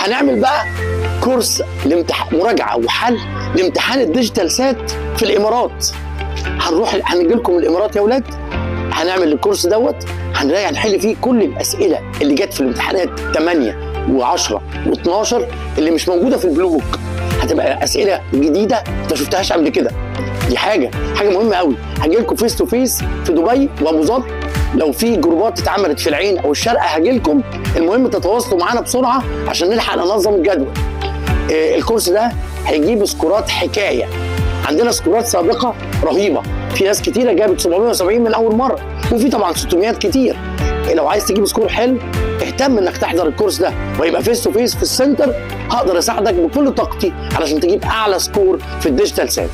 هنعمل بقى كورس مراجعه وحل لامتحان الديجيتال سات في الامارات. هنجي لكم الامارات يا اولاد، هنعمل الكورس دوت، هنحل فيه كل الاسئله اللي جت في الامتحانات 8 و10 و12 اللي مش موجوده في البلوك. هتبقى اسئله جديده انت ما شفتهاش قبل كده. دي حاجه مهمه قوي. هاجي لكم فيس تو فيس في دبي وابو ظبي، لو في جروبات اتعملت في العين او الشارقه هاجي لكم. المهم تتواصلوا معانا بسرعه عشان نلحق ننظم الجدول. الكورس ده هيجيب سكورات حكايه. عندنا سكورات سابقه رهيبه، في ناس كتيره جابت 770 من اول مره، وفي طبعا 600 كتير. لو عايز تجيب سكور حلو اهتم انك تحضر الكورس ده ويبقى فيس تو فيس في السنتر. هقدر اساعدك بكل طاقتي علشان تجيب اعلى سكور في الديجيتال سات.